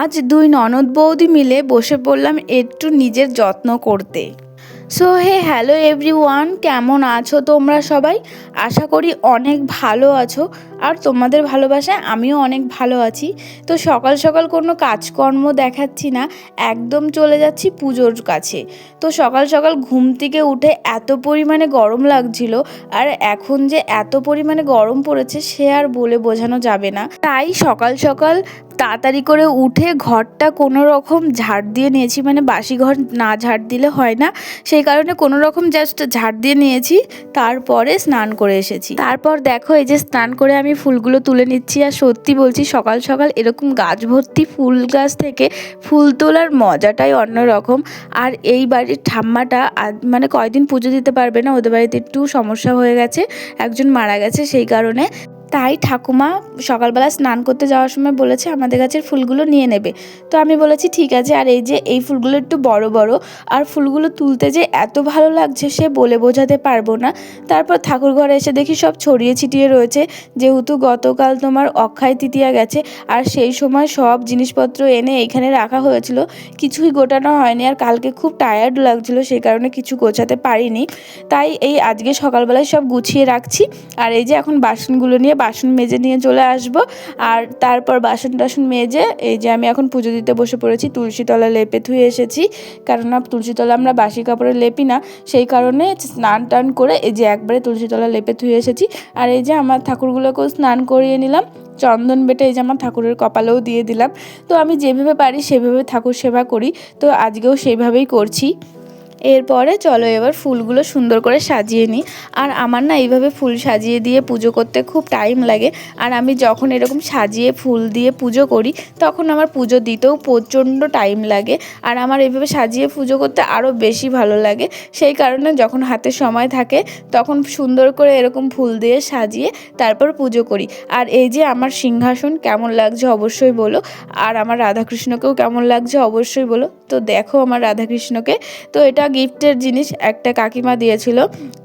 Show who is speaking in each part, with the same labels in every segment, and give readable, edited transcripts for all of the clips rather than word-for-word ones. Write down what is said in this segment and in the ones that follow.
Speaker 1: আজ দুই ননদ বৌদি মিলে বসে পড়লাম একটু নিজের যত্ন করতে। সো হ্যালো এভরিওয়ান, কেমন আছো তোমরা সবাই? আশা করি অনেক ভালো আছো, আর তোমাদের ভালোবাসায় আমিও অনেক ভালো আছি। তো সকাল সকাল কোনো কাজকর্ম দেখাচ্ছি না, একদম চলে যাচ্ছি পুজোর কাছে। তো সকাল সকাল ঘুম থেকে উঠে এত পরিমাণে গরম লাগছিল, আর এখন যে এত পরিমাণে গরম পড়েছে সে আর বলে বোঝানো যাবে না। তাই সকাল সকাল তাড়াতাড়ি করে উঠে ঘরটা কোনো রকম ঝাড় দিয়ে নিয়েছি, মানে বাসি ঘর না ঝাড় দিলে হয় না, সেই কারণে কোনো রকম জাস্ট ঝাড় দিয়ে নিয়েছি। তারপরে স্নান করে এসেছি। তারপর দেখো এই যে স্নান করে আমি ফুলগুলো তুলে নিচ্ছি। আর সত্যি বলছি, সকাল সকাল এরকম গাছ ভর্তি ফুল গাছ থেকে ফুল তোলার মজাটাই অন্যরকম। আর এই বাড়ির ঠাম্মাটা মানে কয়দিন পুজো দিতে পারবে না, ওদের বাড়িতে একটু সমস্যা হয়ে গেছে, একজন মারা গেছে, সেই কারণে তাই ঠাকুমা সকালবেলা স্নান করতে যাওয়ার সময় বলেছে আমাদের গাছের ফুলগুলো নিয়ে নেবে। তো আমি বলেছি ঠিক আছে। আর এই যে এই ফুলগুলো একটু বড় বড়, আর ফুলগুলো তুলতে যে এত ভালো লাগছে সে বলে বোঝাতে পারবো না। তারপর ঠাকুর ঘরে এসে দেখি সব ছড়িয়ে ছিটিয়ে রয়েছে, যেহেতু গতকাল তোমার অক্ষয় তৃতীয়া গেছে, আর সেই সময় সব জিনিসপত্র এনে এখানে রাখা হয়েছিল, কিছুই গোটানো হয়নি। আর কালকে খুব টায়ার্ড লাগছিল, সেই কারণে কিছু গোছাতে পারিনি। তাই এই আজকে সকালবেলায় সব গুছিয়ে রাখছি। আর এই যে এখন বাসনগুলো নিয়ে বাসন মেজে নিয়ে চলে আসব। আর তারপর বাসন টাসন মেজে এই যে আমি এখন পুজো দিতে বসে পড়েছি। তুলসীতলা লেপে ধুয়ে এসেছি, কারণ তুলসীতলা আমরা বাসি কাপড়ে লেপি না, সেই কারণে স্নান টান করে এই যে একবারে তুলসীতলা লেপে ধুয়ে এসেছি। আর এই যে আমার ঠাকুরগুলোকেও স্নান করিয়ে নিলাম, চন্দন বেটে এই যে আমার ঠাকুরের কপালেও দিয়ে দিলাম। তো আমি যেভাবে পারি সেভাবে ঠাকুর সেবা করি, তো আজকেও সেইভাবেই করছি। এরপরে চলো এবার ফুলগুলো সুন্দর করে সাজিয়ে নিই। আর আমার না এইভাবে ফুল সাজিয়ে দিয়ে পুজো করতে খুব টাইম লাগে। আর আমি যখন এরকম সাজিয়ে ফুল দিয়ে পুজো করি তখন আমার পুজো দিতেও প্রচণ্ড টাইম লাগে। আর আমার এইভাবে সাজিয়ে পুজো করতে আরও বেশি ভালো লাগে, সেই কারণে যখন হাতে সময় থাকে তখন সুন্দর করে এরকম ফুল দিয়ে সাজিয়ে তারপর পুজো করি। আর এই যে আমার সিংহাসন কেমন লাগছে অবশ্যই বলো, আর আমার রাধাকৃষ্ণকেও কেমন লাগছে অবশ্যই বলো। তো দেখো আমার রাধাকৃষ্ণকে, তো এটা গিফটের জিনিস একটা কাকিমা দিয়েছিল,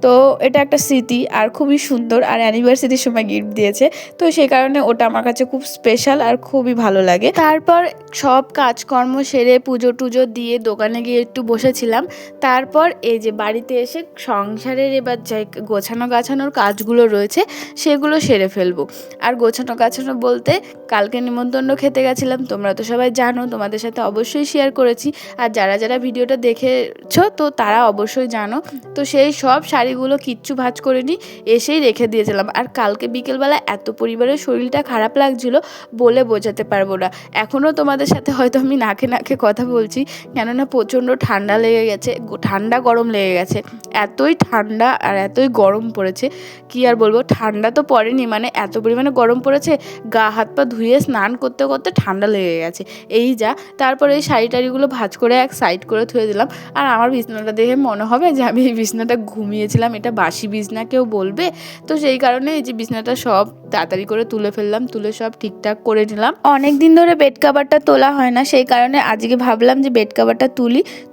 Speaker 1: তো এটা একটা স্মৃতি আর খুবই সুন্দর, আর অ্যানিভার্সারির সময় গিফট দিয়েছে, তো সেই কারণে ওটা আমার কাছে খুব স্পেশাল আর খুবই ভালো লাগে। তারপর সব কাজকর্ম সেরে পুজো টুজো দিয়ে দোকানে গিয়ে একটু বসেছিলাম। তারপর এই যে বাড়িতে এসে সংসারের এবার যাই গোছানো গাছানোর কাজগুলো রয়েছে সেগুলো সেরে ফেলবো। আর গোছানো গাছানো বলতে কালকে নিমন্ত্রণ খেতে গেছিলাম, তোমরা তো সবাই জানো, তোমাদের সাথে অবশ্যই শেয়ার করেছি। আর যারা যারা ভিডিওটা দেখেছো তো তারা অবশ্যই জানো। তো সেই সব শাড়িগুলো কিচ্ছু ভাঁজ করে নিই, এসেই রেখে দিয়েছিলাম। আর কালকে বিকেলবেলা এত পরিবারের শরীরটা খারাপ লাগছিল বলে বোঝাতে পারবো না। এখনও তোমাদের সাথে হয়তো আমি নাকে নাকে কথা বলছি, কেননা প্রচণ্ড ঠান্ডা লেগে গেছে, ঠান্ডা গরম লেগে গেছে। এতই ঠান্ডা আর এতই গরম পড়েছে, কি আর বলবো। ঠান্ডা তো পড়েনি, মানে এত পরিমাণে গরম পড়েছে, গা হাত পা ধুয়ে স্নান করতে করতে ঠান্ডা লেগে গেছে, এই যা। তারপরে এই শাড়ি টাড়িগুলো ভাঁজ করে এক সাইড করে থুয়ে দিলাম। আর আমার বিছানাটা দেখে মনে হবে যে আমি এই বিছানাটা ঘুমিয়েছিলাম, এটা বাসি বিছনা কেউ বলবে। তো সেই কারণে এই যে বিছানাটা সব তাড়াতাড়ি করে তুলে ফেললাম, তুলে সব ঠিকঠাক করে নিলাম। অনেক দিন ধরে বেড কাভারটা তোলা হয় না, সেই কারণে আজকে ভাবলাম যে বেড কাভারটা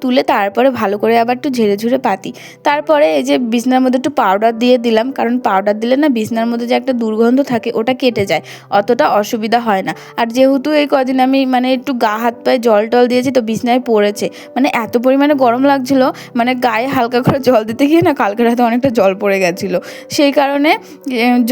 Speaker 1: তুলে তারপরে ভালো করে আবার একটু ঝেড়ে ঝুড়ে পাতি। তারপরে এই যে বিছনার মধ্যে একটু পাউডার দিয়ে দিলাম, কারণ পাউডার দিলে না বিছনার মধ্যে যে একটা দুর্গন্ধ থাকে ওটা কেটে যায়, অতটা অসুবিধা হয় না। আর যেহেতু এই কদিন আমি মানে একটু গা হাত পায়ে জল টল দিয়েছি, তো বিছনায় পড়েছে, মানে এত পরিমাণে গরম লাগছিল, মানে গায়ে হালকা করে জল দিতে গিয়ে না কালকে রাতে অনেকটা জল পড়ে গেছিলো, সেই কারণে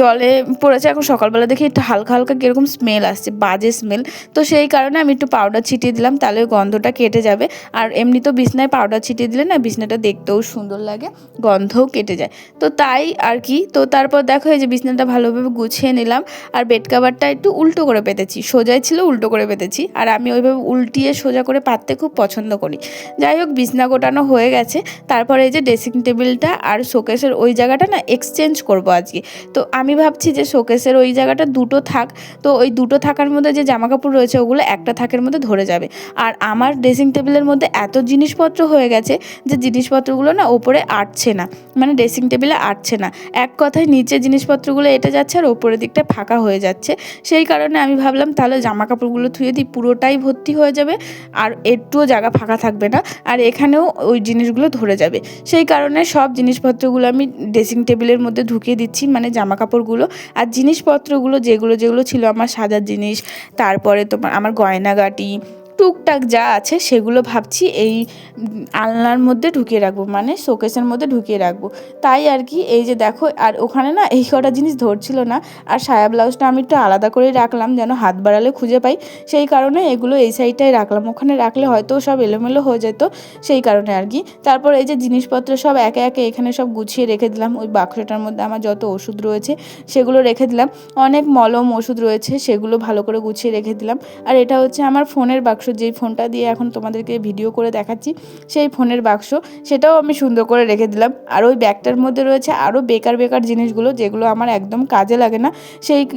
Speaker 1: জলে পড়েছে। এখন সকালবেলা দেখি একটু হালকা হালকা কীরকম স্মেল আসছে, বাজে স্মেল। তো সেই কারণে আমি একটু পাউডার ছিটিয়ে দিলাম, তাহলে গন্ধটা কেটে যাবে। আর এমনি তো বিছনায় পাউডার ছিটিয়ে দিলে না বিছনাটা দেখতেও সুন্দর লাগে, গন্ধও কেটে যায়, তো তাই আর কি। তো তারপর দেখো এই যে বিছনাটা ভালোভাবে গুছিয়ে নিলাম। আর বেড কাভারটা একটু উল্টো করে পেতেছি, সোজাই ছিল উল্টো করে পেতেছি, আর আমি ওইভাবে উল্টিয়ে সোজা করে পাততে খুব পছন্দ করি। যাই হোক, বিছনা গোটানো হয়ে গেছে। তারপরে এই যে ড্রেসিং টেবিলটা আর শোকেসের ওই জায়গাটা না এক্সচেঞ্জ করব আজকে। তো আমি ভাবছি যে শোকেসের ওই জায়গাটা দুটো থাক, তো ওই দুটো থাকার মধ্যে যে জামা কাপড় রয়েছে ওগুলো একটা থাকের মধ্যে ধরে যাবে। আর আমার ড্রেসিং টেবিলের মধ্যে এত জিনিসপত্র হয়ে গেছে যে জিনিসপত্রগুলো না ওপরে আটছে না, মানে ড্রেসিং টেবিলে আটছে না, এক কথায় নিচে জিনিসপত্রগুলো এঁটে যাচ্ছে আর ওপরের দিকটা ফাঁকা হয়ে যাচ্ছে। সেই কারণে আমি ভাবলাম তাহলে জামা কাপড়গুলো ধুয়ে দিই, পুরোটাই ভর্তি হয়ে যাবে আর একটুও জায়গা ফাঁকা থাকবে না, আর এখানেও ওই জিনিসগুলো ধরে যাবে। সেই কারণে সব জিনিসপত্রগুলো আমি ড্রেসিং টেবিলের মধ্যে ঢুকিয়ে দিচ্ছি, মানে জামা কাপড়গুলো। আর জিনিসপত্রগুলো যেগুলো যেগুলো ছিল আমার সাজার জিনিস, তারপরে তোমার আমার গয়নাগাটি, টুকটাক যা আছে সেগুলো ভাবছি এই আলনার মধ্যে ঢুকিয়ে রাখবো, মানে শোকেসের মধ্যে ঢুকিয়ে রাখবো। তাই আর কি এই যে দেখো, আর ওখানে না এই কটা জিনিস ধরছিল না, আর সায়া ব্লাউজটা আমি একটু আলাদা করে রাখলাম যেন হাত বাড়ালে খুঁজে পাই, সেই কারণে এগুলো এই সাইডটায় রাখলাম। ওখানে রাখলে হয়তো সব এলোমেলো হয়ে যেত, সেই কারণে আর কি। তারপর এই যে জিনিসপত্র সব একে একে এখানে সব গুছিয়ে রেখে দিলাম। ওই বাক্সটার মধ্যে আমার যত ওষুধ রয়েছে সেগুলো রেখে দিলাম, অনেক মলম ওষুধ রয়েছে সেগুলো ভালো করে গুছিয়ে রেখে দিলাম। আর এটা হচ্ছে আমার ফোনের বাক্স, যেই ফোনটা দিয়ে এখন তোমাদেরকে ভিডিও করে দেখাচ্ছি সেই ফোনের বাক্স, সেটাও আমি সুন্দর করে রেখে দিলাম। আর ওই ব্যাগটার মধ্যে রয়েছে আরও বেকার বেকার জিনিসগুলো, যেগুলো আমার একদম কাজে লাগে না,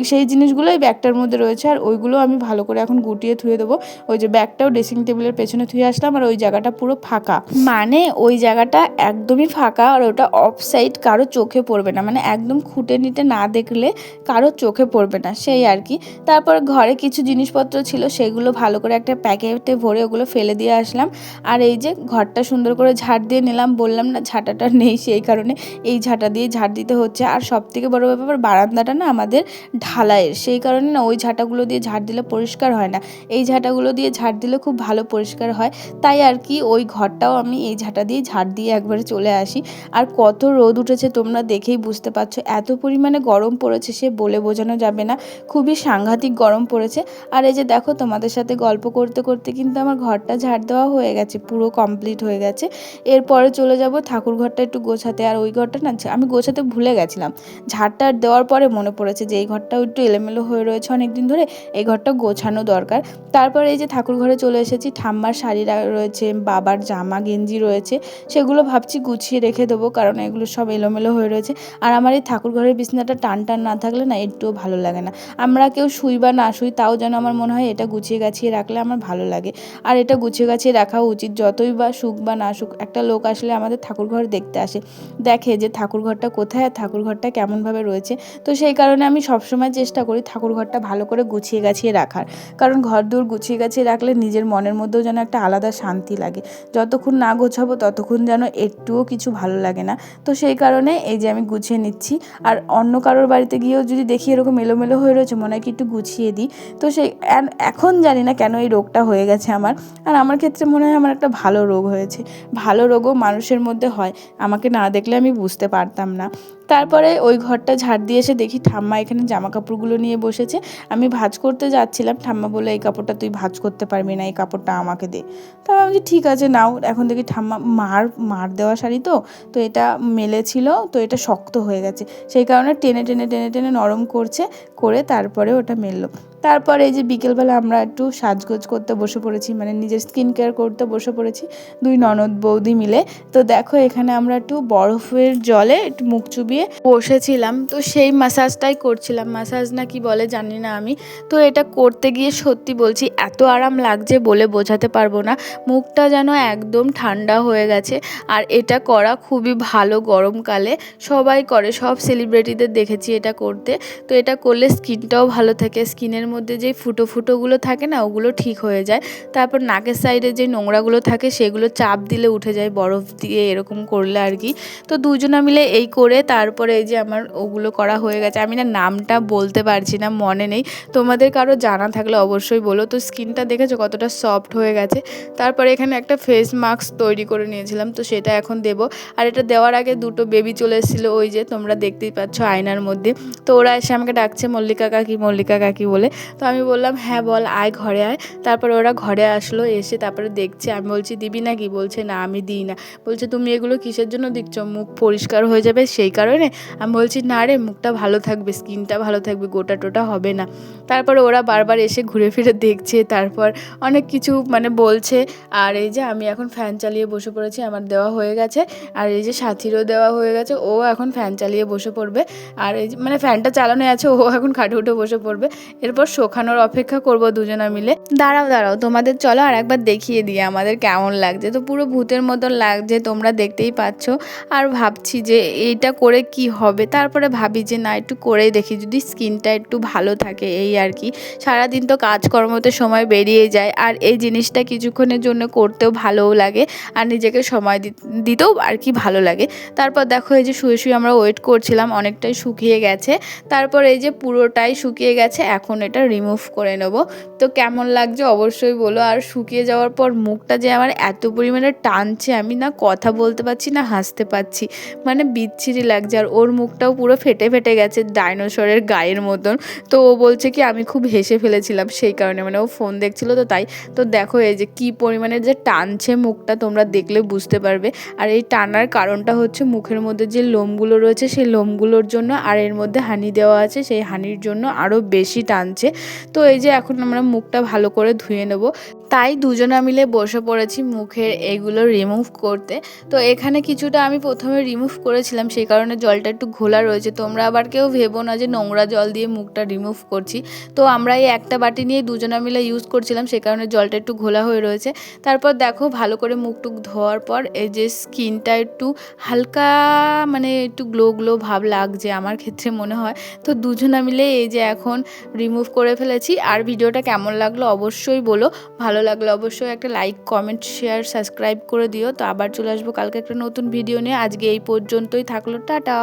Speaker 1: সেই জিনিসগুলো এই ব্যাগটার মধ্যে রয়েছে। আর ওইগুলো আমি ভালো করে এখন গুটিয়ে ধুয়ে দেবো। ওই যে ব্যাগটাও ড্রেসিং টেবিলের পেছনে ধুয়ে আসলাম, আর ওই জায়গাটা পুরো ফাঁকা, মানে ওই জায়গাটা একদমই ফাঁকা, আর ওটা অফ সাইড, কারো চোখে পড়বে না, মানে একদম খুঁটে নিতে না দেখলে কারো চোখে পড়বে না, সেই আর কি। তারপর ঘরে কিছু জিনিসপত্র ছিল সেগুলো ভালো করে একটা প্যাকেটে ভরে ওগুলো ফেলে দিয়ে আসলাম। আর এই যে ঘরটা সুন্দর করে ঝাড় দিয়ে নিলাম, বললাম না ঝাঁটাটা নেই, সেই কারণে এই ঝাঁটা দিয়ে ঝাড় দিতে হচ্ছে। আর সবথেকে বড় ব্যাপার, বারান্দাটা না আমাদের ঢালাইয়ের, সেই কারণে না ওই ঝাঁটাগুলো দিয়ে ঝাড় দিলে পরিষ্কার হয় না, এই ঝাঁটাগুলো দিয়ে ঝাড় দিলে খুব ভালো পরিষ্কার হয়। তাই আর কি ওই ঘরটাও আমি এই ঝাঁটা দিয়ে ঝাড় দিয়ে একবারে চলে আসি। আর কত রোদ উঠেছে তোমরা দেখেই বুঝতে পারছো, এত পরিমাণে গরম পড়েছে সে বলে বোঝানো যাবে না, খুবই সাংঘাতিক গরম পড়েছে। আর এই যে দেখো, তোমাদের সাথে গল্প করতে করতে কিন্তু আমার ঘরটা ঝাড় দেওয়া হয়ে গেছে, পুরো কমপ্লিট হয়ে গেছে। এরপরে চলে যাব ঠাকুর ঘরটা একটু গোছাতে। আর ওই ঘরটা না আমি গোছাতে ভুলে গেছিলাম, ঝাড়টা দেওয়ার পরে মনে পড়েছে যে এই ঘরটাও একটু এলোমেলো হয়ে রয়েছে অনেক দিন ধরে, এই ঘরটা গোছানো দরকার। তারপরে এই যে ঠাকুর ঘরে চলে এসেছি, ঠাম্মার শাড়ি রয়েছে, বাবার জামা গেঞ্জি রয়েছে, সেগুলো ভাবছি গুছিয়ে রেখে দেবো, কারণ এগুলো সব এলোমেলো হয়ে রয়েছে। আর আমার এই ঠাকুর ঘরের বিছানাটা টান টান না থাকলে না একটুও ভালো লাগে না, আমরা কেউ শুই বা না শুই তাও যেন আমার মনে হয় এটা গুছিয়ে গাছিয়ে রাখলে আমার ভালো লাগে। আর এটা গুছিয়ে গাছিয়ে রাখা উচিত, যতই বা সুখ বা না সুখ, একটা লোক আসলে আমাদের ঠাকুর ঘর দেখতে আসে, দেখে যে ঠাকুর ঘরটা কোথায় আর ঠাকুর ঘরটা কেমনভাবে রয়েছে। তো সেই কারণে আমি সবসময় চেষ্টা করি ঠাকুর ঘরটা ভালো করে গুছিয়ে গাছিয়ে রাখার, কারণ ঘর দূর গুছিয়ে গাছিয়ে রাখলে নিজের মনের মধ্যেও যেন একটা আলাদা শান্তি লাগে, যতক্ষণ না গোছাবো ততক্ষণ যেন একটুও কিছু ভালো লাগে না। তো সেই কারণে এই যে আমি গুছিয়ে নিচ্ছি। আর অন্য কারোর বাড়িতে গিয়েও যদি দেখি এরকম এলোমেলো হয়ে রয়েছে, মনে হয় কি একটু গুছিয়ে দিই। তো সেই এখন জানি না কেন এই রোগটা হয়ে গেছে আমার, আর আমার ক্ষেত্রে মনে হয় আমার একটা ভালো রোগ হয়েছে, ভালো রোগও মানুষের মধ্যে হয়, আমাকে না দেখলে আমি বুঝতে পারতাম না। তারপরে ওই ঘরটা ঝাড় দিয়ে এসে দেখি ঠাম্মা এখানে জামা কাপড়গুলো নিয়ে বসেছে। আমি ভাঁজ করতে যাচ্ছিলাম, ঠাম্মা বলে এই কাপড়টা তুই ভাঁজ করতে পারবি না, এই কাপড়টা আমাকে দে। তা আমি বলছি ঠিক আছে নাও। এখন দেখি ঠাম্মা মার দেওয়া শাড়ি তো এটা মেলেছিল, তো এটা শক্ত হয়ে গেছে, সেই কারণে টেনে টেনে টেনে টেনে নরম করছে, করে তারপরে ওটা মেললো। তারপরে এই যে বিকেলবেলা আমরা একটু সাজগোজ করতে বসে পড়েছি, মানে নিজের স্কিন কেয়ার করতে বসে পড়েছি দুই ননদ বৌদি মিলে। তো দেখো এখানে আমরা একটু বরফের জলে একটু মুখ চুবিয়ে বসেছিলাম, তো সেই ম্যাসাজটাই করছিলাম, ম্যাসাজ না কি বলে জানি না আমি। তো এটা করতে গিয়ে সত্যি বলছি এত আরাম লাগছে বলে বোঝাতে পারবো না, মুখটা যেন একদম ঠান্ডা হয়ে গেছে। আর এটা করা খুবই ভালো, গরমকালে সবাই করে, সব সেলিব্রিটিদের দেখেছি এটা করতে। তো এটা করলে স্কিনটাও ভালো থাকে, স্কিনের মধ্যে যে ফুটোগুলো থাকে না ওগুলো ঠিক হয়ে যায়। তারপর নাকের সাইডে যে নোংরাগুলো থাকে সেগুলো চাপ দিলে উঠে যায় বরফ দিয়ে, এরকম করলে আর কি। তো দুজনা মিলে এই করে তারপরে এই যে আমার ওগুলো করা হয়ে গেছে। আমি না নামটা বলতে পারছি না, মনে নেই, তোমাদের কারো জানা থাকলে অবশ্যই বলো। তো স্কিনটা দেখেছো কতটা সফট হয়ে গেছে। তারপরে এখানে একটা ফেস মাস্ক তৈরি করে নিয়েছিলাম, তো সেটা এখন দেব। আর এটা দেওয়ার আগে দুটো বেবি চলে এসেছিলো, ওই যে তোমরা দেখতেই পাচ্ছ আয়নার মধ্যে। তো ওরা এসে আমাকে ডাকছে মল্লিকা কাকি বলে। তো আমি বললাম হ্যাঁ বল, আয় ঘরে আয়। তারপরে ওরা ঘরে আসলো, এসে তারপরে দেখছে, আমি বলছি দিবি নাকি, বলছে না আমি দিই না। বলছে তুমি এগুলো কিসের জন্য দিচ্ছ, মুখ পরিষ্কার হয়ে যাবে সেই কারণে। আমি বলছি না রে, মুখটা ভালো থাকবে, স্কিনটা ভালো থাকবে, গোটা টোটা হবে না। তারপরে ওরা বারবার এসে ঘুরে ফিরে দেখছে, তারপর অনেক কিছু মানে বলছে। আর এই যে আমি এখন ফ্যান চালিয়ে বসে পড়েছি, আমার দেওয়া হয়ে গেছে। আর এই যে সাথীরও দেওয়া হয়ে গেছে, ও এখন ফ্যান চালিয়ে বসে পড়বে। আর এই যে মানে ফ্যানটা চালানো আছে, ও এখন খাটে উঠে বসে পড়বে। এরপর শোকানোর অপেক্ষা করব দুজনা মিলে। দাঁড়াও তোমাদের চলো আর একবার দেখিয়ে দিই আমাদের কেমন লাগছে। তো পুরো ভূতের মতন লাগছে, তোমরা দেখতেই পাচ্ছ। আর ভাবছি যে এইটা করে কি হবে, তারপরে ভাবি যে না একটু করেই দেখি, যদি স্কিনটা একটু ভালো থাকে, এই আর কি। সারাদিন তো কাজকর্মতে সময় বেরিয়ে যায়, আর এই জিনিসটা কিছুক্ষণের জন্য করতেও ভালোও লাগে, আর নিজেকে সময় দিতেও আর কি ভালো লাগে। তারপর দেখো এই যে শুয়ে আমরা ওয়েট করছিলাম, অনেকটাই শুকিয়ে গেছে। তারপর এই যে পুরোটাই শুকিয়ে গেছে, এখন এটা এটা রিমুভ করে নেব। তো কেমন লাগছে অবশ্যই বলো। আর শুকিয়ে যাওয়ার পর মুখটা যে আমার এত পরিমাণে টানছে, আমি না কথা বলতে পারছি না হাসতে পারছি, মানে বিচ্ছিরি লাগছে। আর ওর মুখটাও পুরো ফেটে ফেটে গেছে ডাইনোসরের গায়ের মতন। তো ও বলছে কি আমি খুব হেসে ফেলেছিলাম সেই কারণে, মানে ও ফোন দেখছিল তো তাই। তো দেখো এই যে কি পরিমাণে যে টানছে মুখটা, তোমরা দেখলে বুঝতে পারবে। আর এই টানার কারণটা হচ্ছে মুখের মধ্যে যে লোমগুলো রয়েছে সেই লোমগুলোর জন্য, আর এর মধ্যে হানি দেওয়া আছে সেই হানির জন্য আরও বেশি টানছে। তো এই যে এখন আমরা মুখটা ভালো করে ধুয়ে নেব, তাই দুজনা মিলে বসে পড়েছি মুখের এইগুলো রিমুভ করতে। তো এখানে কিছুটা আমি প্রথমে রিমুভ করেছিলাম, সেই কারণে জলটা একটু ঘোলা রয়েছে। তোমরা আবার কেউ ভেবো না যে নোংরা জল দিয়ে মুখটা রিমুভ করছি। তো আমরা এই একটা বাটি নিয়ে দুজনা মিলে ইউজ করছিলাম, সেই কারণে জলটা একটু ঘোলা হয়ে রয়েছে। তারপর দেখো ভালো করে মুখটুক ধোয়ার পর এই যে স্কিনটা একটু হালকা মানে একটু গ্লো গ্লো ভাব লাগছে আমার ক্ষেত্রে মনে হয়। তো দুজনা মিলে এই যে এখন রিমুভ করে ফেলেছি। আর ভিডিওটা কেমন লাগলো অবশ্যই বলো, ভালো লাগলে অবশ্যই একটা লাইক কমেন্ট শেয়ার সাবস্ক্রাইব করে দিও। তো আবার চলে আসবো কালকে একটা নতুন ভিডিও নিয়ে। আজকে এই পর্যন্তই থাকলো, টাটা।